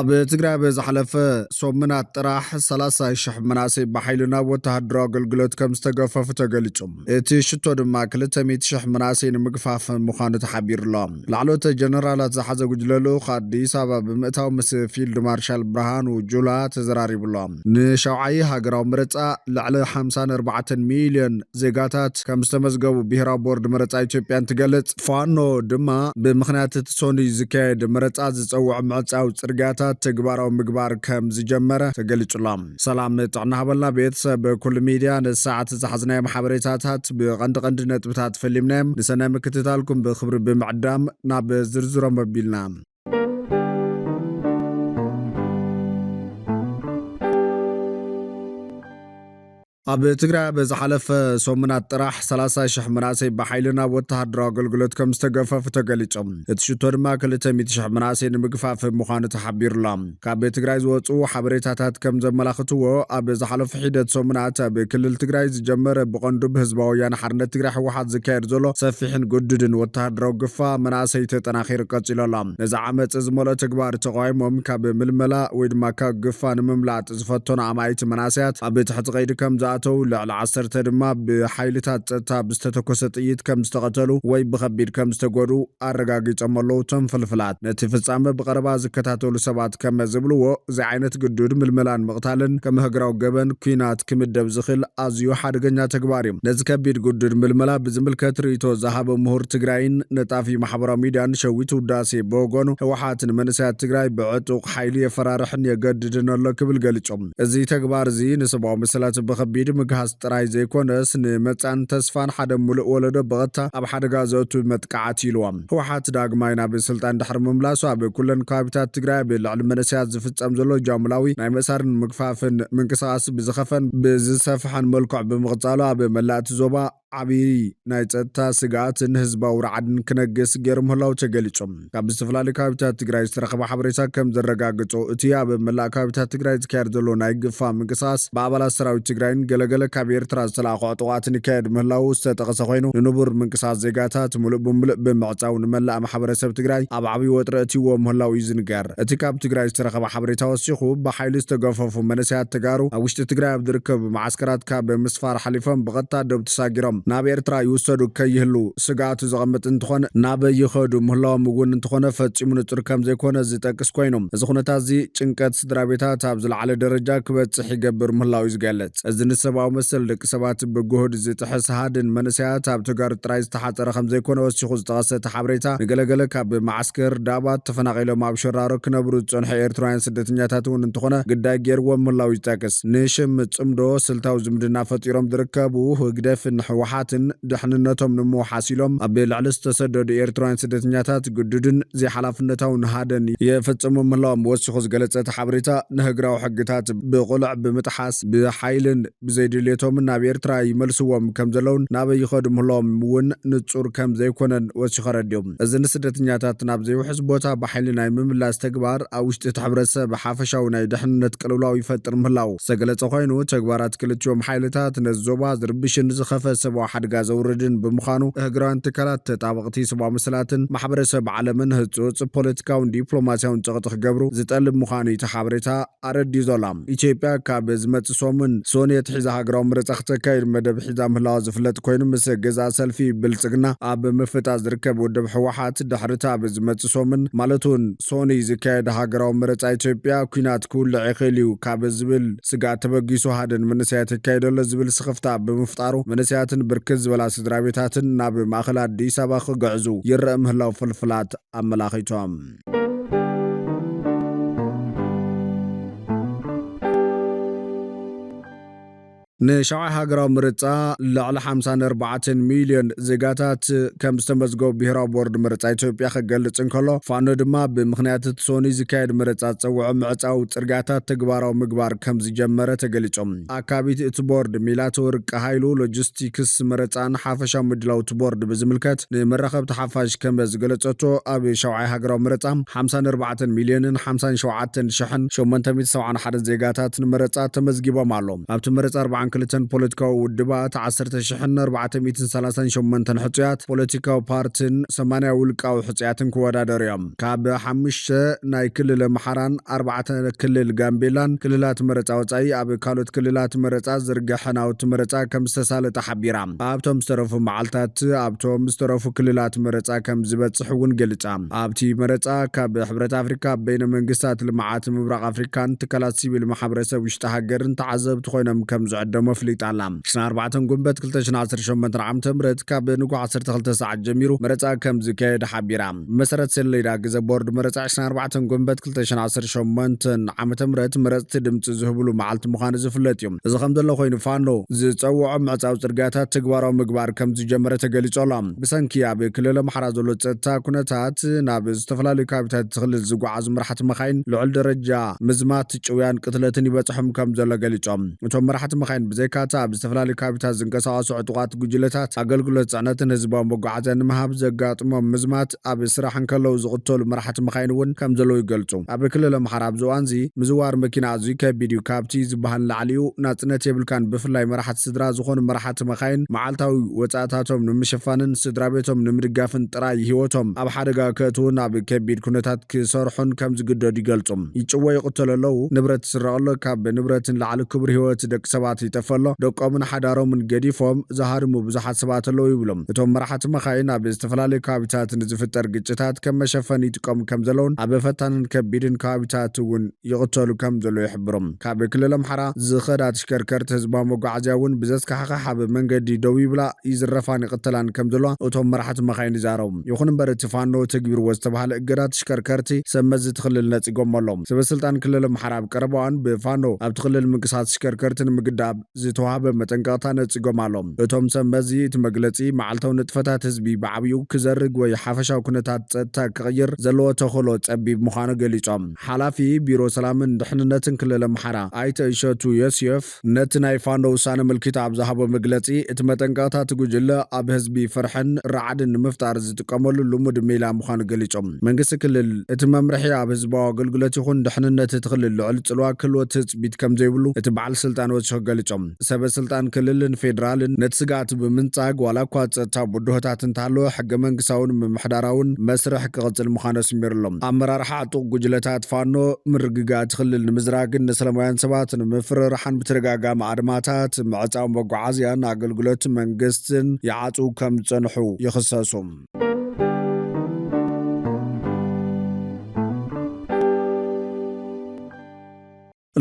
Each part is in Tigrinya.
أب تقرأ بزحلفة صومنا الطرح 30,000 مناسب بحيلنا وتهدرا قلقلت كم استقفف تقلتهم اتي شتو دما كلتا 100,000 مناسين مقفاف مخانة حبير الله لعلوت جنرالات زحزة قجللو خادي سابا بمئتاو مس فيلد مارشال برهان وجولا تزراري بالله نشوعي هاقراو مرتع لعلى 54 مليون زيقاتات كم استمزقو بيهرا بورد مرتع ايتوبيان تقلت فانو دما بمخنات تسوني زكايد مرتع زتوع مرتع وترقات تقبارو مقبار كم زجمرة تقلت الله سلام طعنا هبلنا بيتساب كل ميديا الساعة تزحزنا محابريتات بغند نتبتات فيلمنا لسنا مكتتالكم بخبر بمعدام ناب زرزرة مبيلنا أب تقرأ بزحلف صومنات طرح 30,000 مناسب بحيلنا وتهدرا قلقلت كم استقفف تقلتهم اتشتور ما كلتا 100,000 مناسب مقفاف مخانة حبير الله كاب تقرأ زوطو حبريتاتات كم زملاختو أب زحلف حيدة صومنات بكل تقرأ زجمر بقندب هزباويان حرنة تقرأ واحد زكاير زولو سفيحن قددن وتهدرا قفا مناسي تتناخير قتل الله نزعمت ازمولا تقبار تقايمهم كاب ململا ويدماكا قفا نمملات زفتون عمايت مناسيات أب تحت غير كم زاتو لعل عصرت دما بحيلتات تاب استتكوست ايد كم استقتلوا وي بخبير كم استقودوا ارغاغي صملو تنفلفلات نتفصامه بقربا زكتاتو لسبات كم زبلو زي عينت قدود ململان مقتالن كم هغراو غبن كينات كمدب زخل ازيو حدغنا تغباريم نزكبير قدود ململا بزملكت ريتو زهاب مهور تግራይን نطافي محبرا ميدان شويتو داسي بوغونو هوحاتن منسات تግራይ بعطوق حيلي فرارحن يقددن كبل قلچوم ازي تغبار زي نسباو مسلات بخبير مغاس طراي زيكونس نمصان تسفان حدا ملء ولدو بغتا اب حدغا زوتو متقعات يلوم هوحات داغماينا بسلطان دحر مملاسو اب كلن كابيتات تግራይ بالعلم منسيات زفصم زلو جاملاوي ناي مسارن مغفافن منقساس بزخفن بزسفحن ملكع بمغصالو اب ملات زوبا عبي نايتتا سغات نحزباو رعدن كنغس غيرمهلاو تغليصم كاب استفلالي كابيتات تግራይ استرخبا حبريسا كم زرغاغصو اتيا بملا كابيتات تግራይ زكير زلو ناي غفا منقساس بابلا سراوي تግራይን ገለገለ ካቢር ትራንስላቆ አጥዋትን ከድ መላው ተጠቀሰ ኮይኑ ንኑቡር መንቀሳስ ዘጋታት ሙሉእ ብምሉእ በመዕጻው ንመላእ ማሕበረሰብ ትግራይ ኣብ ዓቢ ወጥረቲዎ መላው ይዝንጋር እቲ ካብ ትግራይ ዝተረኸበ ሓበሬታ ወሲኹ በሓይሊ ዝተገፈፉ መንእሰያት ተጋሩ ኣብ ውሽጢ ትግራይ ኣብ ዝርከብ ማዓስከራት ካብ ምስፋር ሓሊፎም ብቐጥታ ደው ተሳጊሮም ናብ ኤርትራ ይወሰዱ ከይህሉ ስጋቱ ዘቐመጥ እንትኾነ ናብ ይኸዱ መላው ምጉን እንትኾነ ፈጺሙ ንጥር ከም ዘይኮነ ዝጠቅስ ኮይኖም እዚ ኩነታት እዚ ጭንቀት ስድራቤታት ኣብ ዝለዓለ ደረጃ ክበጽሕ ይገብር መላው ይዝገለጽ ንሰባው መሰል ደቂ ሰባት በጎህድ ዝጥሕስ ሃድን መንስያት ኣብ ተጋር ጥራይ ዝተሓፀረ ከም ዘይኮነ ወሲኹ ዝተቐሰተ ሓበሬታ ንገለገለ ካብ ማዓስከር ዳባት ተፈናቒሎም ኣብ ሸራሮ ክነብሩ ዝፀንሑ ኤርትራውያን ስደተኛታት እውን እንትኾነ ግዳይ ገይርዎም ምላው ይጠቅስ ንሽም ጽምዶ ስልታው ዝምድና ፈጢሮም ዝርከቡ ህግደፍን ሕወሓትን ድሕንነቶም ንምውሓሲሎም ኣብ ልዕሊ ዝተሰደዱ ኤርትራውያን ስደተኛታት ግድድን ዘይሓላፍነታውን ሃደን የፈጸሙ ምላዎም ወሲኹ ዝገለጸት ሓበሬታ ንህግራዊ ሕግታት ብቁልዕ ብምጥሓስ ብሓይልን بزيدليتهم ناب ኤርትራ ይመልስዎም ከም ዘለውን ናብ ይኸዱ ምህሎም ውን ንጹር ከም ዘይኮነን ወሲኸረድዮም እዚ ንስደተኛታት ናብ ዘይውሕስ ቦታ በሓይሊ ናይ ምምላስ ተግባር ኣብ ውሽጢ ሕብረተሰብ ሓፈሻዊ ናይ ድሕንነት ቅልውላው ይፈጥር ምህላው ዝተገለጸ ኮይኑ ተግባራት ክልቲኦም ሓይልታት ነዞባ ዝርብሽን ዝኸፈ ሰብኣዊ ሓደጋ ዘውርድን ብምዃኑ ህግራውያን ትካላት ተጣበቕቲ ሰብኣዊ ምስላትን ማሕበረሰብ ዓለምን ህጹጽ ፖለቲካውን ዲፕሎማሲያውን ጸቕጥ ክገብሩ ዝጠልብ ምዃኑ ሓበሬታ ኣረዲዩ ዘላ ኢትዮጵያ ካብ ዝመጽእ ሶሙን ሶኔት ሒዛ ሃገራዊ ምርጫ ከተካይድ መደብ ሒዛ ምህላዋ ዝፍለጥ ኮይኑ ምስ ገዛ ሰልፊ ብልጽግና ኣብ ምፍታሕ ዝርከብ ውድብ ሕወሓት ድሕሪታ ብዝመጽእ ሶሙን ማለቱን ሶኒ ዝካየድ ሃገራዊ ምርጫ ኢትዮጵያ ኩናት ክውልዕ ይኽእል እዩ ካብ ዝብል ስጋት ተበጊሱ ሃደን መንስያት ይካየደሎ ዝብል ስኽፍታ ብምፍጣሩ መንስያትን ብርክት ዝበላ ስድራቤታትን ናብ ማእኸል ኣዲስ ኣበባ ክገዕዙ ይረአ ምህላው ፍልፍላት ኣመላኺቶም نشاع هاجرا مرتا لعل 54 مليون زيغاتات كم استمزغو بهرا بورد مرتا ኢትዮጵያ ከገልጽ እንከሎ ፋኖ ድማ በምክንያት ሶኒ ዝካየድ مرتا ጸውዖ ምዕጻው ጽርጋታት ተግባራው ምግባር ከም ዝጀመረ ተገሊጾም አካቢት እቲ ቦርድ ሚላት ወርቅ ኃይሉ ሎጂስቲክስ መረጻን ሓፈሻ ምድላው ቦርድ በዝምልከት ንመረኸብ ተሓፋሽ ከም ዝገለጸቶ ኣብ ሻውዓይ ሃገራው مرتا 54 ሚሊዮን 57 ሸሕን 871 ዜጋታት ንመረጻ ተመዝጊቦም ኣሎም ኣብቲ مرتا 40 92 ፖለቲካዊ ውድባት 10,438 ሕጽያት ፖለቲካዊ ፓርቲን 80 ውልቃዊ ሕጽያትን ክወዳደሩ እዮም ካብ 5 ናይ ክልል ኣምሓራን 4 ክልል ጋምቤላን ክልላት መረፃ ወፃኢ ኣብ ካልኦት ክልላት መረፃ ዝርግሐ ናውቲ መረፃ ከም ዝተሳለጠ ሓቢራ ኣብቶም ዝተረፉ መዓልታት ኣብቶም ዝተረፉ ክልላት መረፃ ከም ዝበፅሕ እውን ገልጻ ኣብቲ መረፃ ካብ ሕብረት ኣፍሪካ በይነ መንግስታት ልምዓት ምብራቅ ኣፍሪካን ትካላት ሲቪል ማሕበረሰብ ውሽጢ ሃገርን ተዓዘብቲ ኮይኖም ከም ዝዕደሙ ኣፍሊጣ ኣላ 4 ጉንበት 2018 ዓ.ም ካብ ንጉ 12 ሰዓት ጀሚሩ መረፃ ከም ዝካየድ ሓቢራ መሰረት ሰሌዳ ግዘ ቦርድ መረፃ 4 ጉንበት 2018 ዓ.ም መረፅቲ ድምፂ ዝህብሉ መዓልቲ ምዃኑ ዝፍለጥ እዩ እዚ ከም ዘሎ ኮይኑ ፋኖ ዝፀውዖ ምዕፃው ፅርግያታት ተግባራዊ ምግባር ከም ዝጀመረ ተገሊጹ ኣሎ ብሰንኪ ኣብ ክልል ኣምሓራ ዘሎ ፀጥታ ኩነታት ናብ ዝተፈላለዩ ከባቢታት ክልል ዝጓዓዙ መራሕቲ መኻይን ልዑል ደረጃ ምዝማት ጭውያን ቅትለትን ይበፅሖም ከም ዘሎ ገሊጾም እቶም መራሕቲ መኻይን ብዘይካታ ኣብ ዝተፈላለዩ ከባቢታት ዝንቀሳቐሱ ዕጡቓት ጉጅለታት ኣገልግሎት ጽዕነትን ህዝባዊ መጓዓዝያ ንምሃብ ዘጋጥሞም ምዝማት ኣብ ስራሕ እንከለው ዝቕተሉ መራሕቲ መኻይን እውን ከም ዘሎ ይገልጹ ኣብ ክልል ኣምሓራ ኣብ ዝዋን እዚ ምዝዋር መኪና ኣዝዩ ከቢድ እዩ ካብቲ ዝበሃል ላዕሊኡ ናጽነት የብልካን ብፍላይ መራሕቲ ስድራ ዝኾኑ መራሕቲ መኻይን መዓልታዊ ወጻእታቶም ንምሽፋንን ስድራ ቤቶም ንምድጋፍን ጥራይ ህይወቶም ኣብ ሓደጋ ከእትውን ኣብ ከቢድ ኩነታት ክሰርሑን ከም ዝግደዱ ይገልጹ ይጭወ ይቕተለለው ንብረት ዝስረቐሎ ካብ ንብረትን ላዕሊ ክብሪ ህይወት ደቂ ሰባት ይጠፈሎ ደቆምን ሓዳሮምን ገዲፎም ዝሃድሙ ብዙሓት ሰባት ኣለው ይብሎም እቶም መራሕቲ መኻይን ኣብ ዝተፈላለዩ ከባቢታት ንዝፍጠር ግጭታት ከም መሸፈኒ ይጥቀሙ ከም ዘለውን ኣብ ፈታንን ከቢድን ከባቢታት እውን ይቕተሉ ከም ዘሎ ይሕብሮም ካብ ክልል ኣምሓራ ዝኸዳ ተሽከርከርቲ ህዝባዊ መጓዓዝያ እውን ብዘስካሕካሕ ኣብ መንገዲ ደው ይብላ ይዝረፋን ይቕተላን ከም ዘሎ እቶም መራሕቲ መኻይን ይዛረቡ ይኹን እምበር እቲ ፋኖ ተግቢርዎ ዝተባሃለ እገዳ ተሽከርከርቲ ሰመዝ ትኽልል ነፂጎም ኣሎም ሰበስልጣን ክልል ኣምሓራ ኣብ ቀረባዋን ብፋኖ ኣብ ትኽልል ምንቅስቓስ ተሽከርከርትን ምግዳብ ዝተዋሃበ መጠንቀቕታ ነፂጎም ኣሎም እቶም ሰመዚ እቲ መግለፂ መዓልታዊ ንጥፈታት ህዝቢ ብዓብዩ ክዘርግ ወይ ሓፈሻዊ ኩነታት ፀጥታ ክቕይር ዘለዎ ተኽእሎ ፀቢብ ምዃኑ ገሊፆም ሓላፊ ቢሮ ሰላምን ድሕንነትን ክልል ኣምሓራ ኣይተ እሸቱ ዮሴፍ ነቲ ናይ ፋኖ ውሳነ ምልክታ ኣብ ዝሃቦ መግለፂ እቲ መጠንቀቕታት ጉጅለ ኣብ ህዝቢ ፍርሕን ረዓድን ንምፍጣር ዝጥቀመሉ ልሙድ ሜላ ምዃኑ ገሊፆም መንግስቲ ክልል እቲ መምርሒ ኣብ ህዝባዊ ኣገልግሎት ይኹን ድሕንነት እቲ ክልል ልዑል ፅልዋ ክህልወት ህፅቢት ከም ዘይብሉ እቲ በዓል ስልጣን ወሲኹ ገሊፆም ሰበስልጣን ክልልን ፌደራልን ነቲ ስጋት ብምንፃግ ዋላ እኳ ፀጥታ ቡድሆታት እንተሃለወ ሕገ መንግስታውን ምምሕዳራውን መስርሕ ክቕፅል ምዃኑ ኣስሚሩሎም ኣመራርሓ ዕጡቕ ጉጅለታት ፋኖ ምርግጋእ ክልል ንምዝራግን ንሰላማውያን ሰባት ንምፍርራሕን ብተደጋጋሚ ኣድማታት ምዕፃው መጓዓዝያን ኣገልግሎት መንግስትን ይዓፅው ከም ዝፀንሑ ይኽሰሱ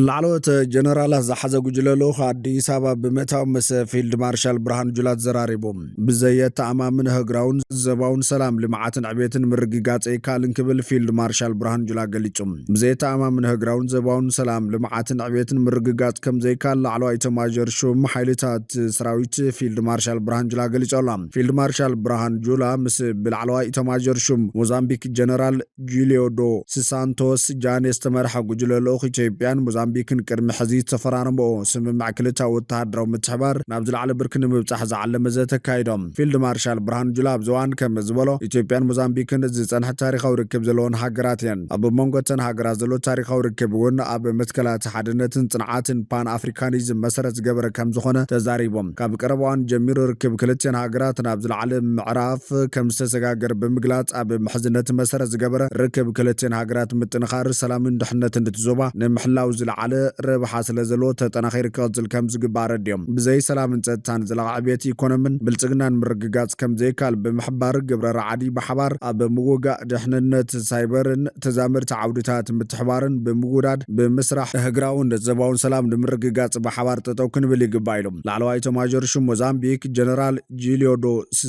ላዕለዎት ጀነራላት ዝሓዘ ጉጅለ ልኡኽ ኣዲስ ኣበባ ብምእታው ምስ ፊልድ ማርሻል ብርሃኑ ጁላ ተዘራሪቦም ብዘየተኣማምን ህግራውን ዘባውን ሰላም ልምዓትን ዕብየትን ምርግጋጽ ይካልን ክብል ፊልድ ማርሻል ብርሃኑ ጁላ ገሊጹ ብዘየተኣማምን ህግራውን ዘባውን ሰላም ልምዓትን ዕብየትን ምርግጋጽ ከም ዘይካል ላዕለዋይ ኤታማዦር ሹም ሓይልታት ሰራዊት ፊልድ ማርሻል ብርሃኑ ጁላ ገሊጹ ኣሎ ፊልድ ማርሻል ብርሃኑ ጁላ ምስ ብላዕለዋይ ኤታማዦር ሹም ሞዛምቢክ ጀነራል ጁልዮ ዶ ሳንቶስ ጃኔ ዝተመርሐ ጉጅለ ልኡኽ ኢትዮጵያን ሞዛምቢክን ቅድሚ ሕዚ ተፈራረምኦ ስምምዕ ክልታዊ ወተሃደራዊ ምትሕባር ናብ ዝለዓለ ብርኪ ንምብፃሕ ዝዓለመ ዘተካይዶም ፊልድ ማርሻል ብርሃኑ ጁላ ኣብ ዝዋን ከም ዝበሎ ኢትዮጵያን ሞዛምቢክን ዝፀንሐ ታሪኻዊ ርክብ ዘለዎን ሃገራት እየን ኣብ መንጎተን ሃገራት ዘሎ ታሪኻዊ ርክብ እውን ኣብ መትከላት ሓድነትን ጽንዓትን ፓን ኣፍሪካኒዝም መሰረት ዝገበረ ከም ዝኾነ ተዛሪቦም ካብ ቀረባዋን ጀሚሩ ርክብ ክልተን ሃገራት ናብ ዝለዓለ ምዕራፍ ከም ዝተሰጋገረ ብምግላጽ ኣብ ምሕዝነት መሰረት ዝገበረ ርክብ ክልተን ሃገራት ምጥንኻር ሰላምን ድሕነትን እንትዞባ ንምሕላው ዝለዓለ ረብሓ ስለ ዘለዎ ተጠናኺሩ ክቕፅል ከም ዝግባር ኣድዮም ብዘይ ሰላምን ፀጥታን ዝለዓለ ዕብየት ኢኮኖምን ብልፅግናን ምርግጋጽ ከም ዘይካል ብምሕባር ግብረ ረዓዲ ብሓባር ኣብ ምውጋእ ድሕንነት ሳይበርን ተዛመድቲ ዓውድታት ምትሕባርን ብምውዳድ ብምስራሕ ህግራውን ዘባውን ሰላም ንምርግጋጽ ብሓባር ጠጠው ክንብል ይግባእ ኢሎም ላዕለዋይ ኤታማዦር ሹም ሞዛምቢክ ጀነራል ጁልዮ ዶ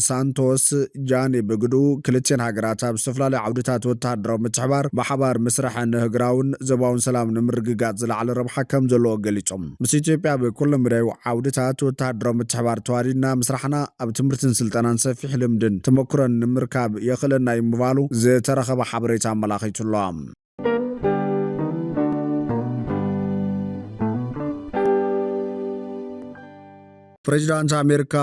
ሳንቶስ ጃኔ ብግድኡ ክልተን ሃገራት ኣብ ዝተፈላለዩ ዓውድታት ወተሃደራዊ ምትሕባር ብሓባር ምስራሕን ህግራውን ዘባውን ሰላም ንምርግጋጽ ዝለዓለ ረብሓ ከም ዘለዎ ገሊጾም ምስ ኢትዮጵያ ብኩሎም ምድያዊ ዓውድታት ወተሃደራዊ ምትሕባር ተዋዲድና ምስራሕና ኣብ ትምህርትን ስልጠናን ሰፊሕ ልምድን ተመክሮን ንምርካብ የኽእለና ምባሉ ዝተረኸበ ሓበሬታ ኣመላኺቱሎም ፕሬዚዳንት አሜሪካ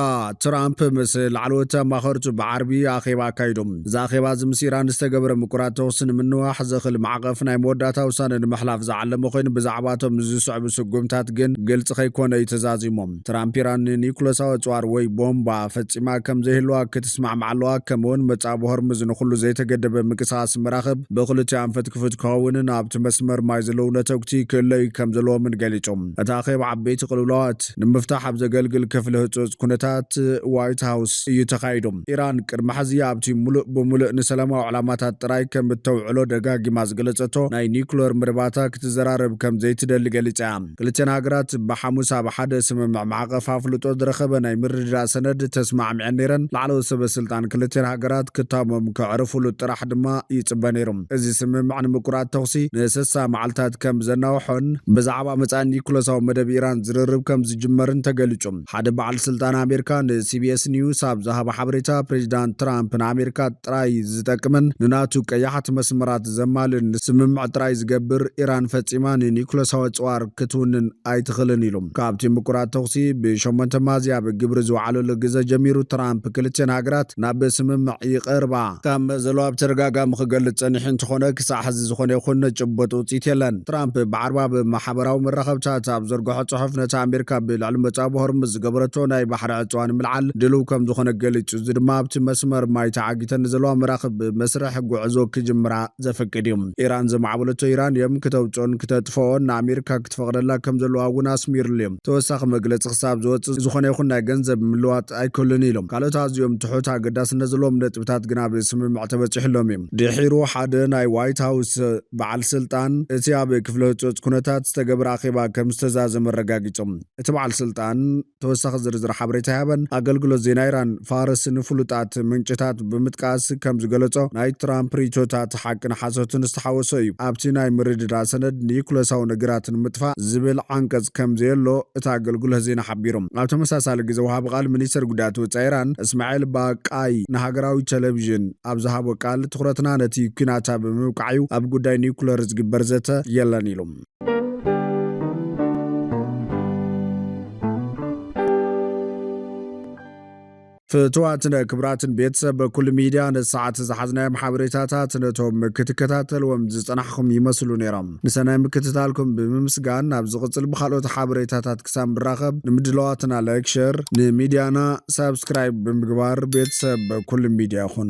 ትራምፕ ምስ ላዕለወት ኣማኸርቱ ብዓርቢ ኣኼባ ኣካይዶም እዛ ኣኼባ ምስ ኢራን ዝተገብረ ምቁራት ተኩሲ ንምንዋሕ ዘኽእል ማዕቐፍ ናይ መወዳእታ ውሳነ ንምሕላፍ ዝዓለመ ኮይኑ ብዛዕባቶም ዝስዕቡ ስጉምታት ግን ግልፂ ከይኮነ እዩ ተዛዚሞም ትራምፕ ኢራን ኒኩለሳዊ ኣፅዋር ወይ ቦምባ ፈፂማ ከም ዘይህልዋ ክትስማዕማዕ ኣለዋ ከምኡውን መጻብ ሆርሙዝ ንኹሉ ዘይተገደበ ምንቅስቓስ መራኸብ ብክልቲኦም ፍትክፍት ክኸውንን ኣብቲ መስመር ማይ ዘለዉ ነተግቲ ክእለዩ ከም ዘለዎምን ገሊፆም እታ ኣኼባ ዓበይቲ ቅልውላዋት ንምፍታሕ ኣብ ዘገልግል ክፍሊ ህፁፅ ኩነታት ዋይት ሃውስ እዩ ተኻይዶም ኢራን ቅድሚ ሕዚ ኣብቲ ሙሉእ ብሙሉእ ንሰላማዊ ዕላማታት ጥራይ ከም እተውዕሎ ደጋጊማ ዝገለፀቶ ናይ ኒኩለር መደባታ ክትዘራረብ ከም ዘይትደሊ ገሊፃ ክልተን ሃገራት ብሓሙስ ኣብ ሓደ ስምምዕ ማዕቐፍ ኣፍልጦ ዝረኸበ ናይ ምርድዳእ ሰነድ ተስማዕሚዐን ነይረን ላዕለዎት ሰበስልጣን ክልተን ሃገራት ክታሞም ከዕርፍሉ ጥራሕ ድማ ይፅበ ነይሮም እዚ ስምምዕ ንምቁራት ተኽሲ ንስሳ መዓልታት ከም ዘናውሖን ብዛዕባ መጻኢ ኒኩለሳዊ መደብ ኢራን ዝርርብ ከም ዝጅመርን ተገሊፆም ሓደ በዓል ስልጣን ኣሜሪካ ንሲቢኤስ ኒውስ ኣብ ዝሃበ ሓበሬታ ፕሬዚዳንት ትራምፕ ንኣሜሪካ ጥራይ ዝጠቅምን ንናቱ ቀያሕቲ መስመራት ዘማልን ስምምዕ ጥራይ ዝገብር ኢራን ፈፂማ ንኒኩለሳዊ ኣፅዋር ክትውንን ኣይትኽእልን ኢሎም ካብቲ ምቁራት ተኽሲ ብ8 ሚያዝያ ብግብሪ ዝወዓለሉ ግዜ ጀሚሩ ትራምፕ ክልተን ሃገራት ናብ ስምምዕ ይቐርባ ከም ዘለዋ ብተደጋጋሚ ክገልፅ ፀኒሑ እንትኾነ ክሳዕ ሕዚ ዝኾነ ይኹን ጭቡጥ ውፅኢት የለን ትራምፕ ብዓርባ ብማሕበራዊ መራኸብታት ኣብ ዘርግሖ ፅሑፍ ነቲ ኣሜሪካ ብልዕሊ መጻብ ሆርሙዝ ዝገበረቶ ናይ ባሕሪ ዕፅዋን ምልዓል ድልው ከም ዝኾነ ገሊጹ እዚ ድማ ኣብቲ መስመር ማይ ተዓጊተን ዘለዋ መራኽብ መስርሕ ጉዕዞ ክጅምራ ዘፈቅድ እዩ ኢራን ዘማዕበለቶ ዩራንየም ክተውፅኦን ክተጥፍኦን ንኣሜሪካ ክትፈቕደላ ከም ዘለዋ እውን ኣስሚሩሉ እዮም ተወሳኺ መግለፂ ክሳብ ዝወፅእ ዝኾነ ይኹን ናይ ገንዘብ ምልዋጥ ኣይከሉን ኢሎም ካልኦት ኣዝዮም ትሑት ኣገዳስነት ዘለዎም ነጥብታት ግና ብስምምዕ ተበፂሕሎም እዮም ድሒሩ ሓደ ናይ ዋይት ሃውስ በዓል ስልጣን እቲ ኣብ ክፍለ ህፁፅ ኩነታት ዝተገብረ ኣኼባ ከም ዝተዛዘመ ረጋጊፆም እቲ በዓል ስልጣን ተወሳኺ ዝርዝር ሓበሬታ ያበን ኣገልግሎት ዜና ኢራን ፋርስ ንፍሉጣት ምንጭታት ብምጥቃስ ከም ዝገለጾ ናይ ትራምፕ ሪቶታት ሓቅን ሓሶትን ዝተሓወሰ እዩ ኣብቲ ናይ ምርድዳእ ሰነድ ኒኩለሳዊ ነገራት ንምጥፋእ ዝብል ዓንቀጽ ከም ዘየሎ እቲ ኣገልግሎት ዜና ሓቢሮም ኣብ ተመሳሳሊ ግዜ ወሃቢ ቃል ሚኒስትር ጉዳያት ወፃኢ ኢራን እስማኤል ባቃይ ንሃገራዊ ቴሌቭዥን ኣብ ዝሃቦ ቃል ትኩረትና ነቲ ኩናት ብምብቃዕ ኣብ ጉዳይ ኒኩለር ዝግበር ዘተ የለን ኢሎም ፍትዋትን ክብራትን ቤተሰብ በኩል ሚድያ ነሰዓት ዝሓዝናዮም ሓበሬታታት ነቶም ክትከታተልዎም ዝፀናሕኩም ይመስሉ ነይሮም ንሰናይ ምክትታልኩም ብምምስጋን ኣብ ዝቕፅል ብካልኦት ሓበሬታታት ክሳብ ንራኸብ ንምድለዋትና ላይክ ሼር ንሚድያና ሳብስክራይብ ብምግባር ቤተሰብ በኩል ሚድያ ይኹኑ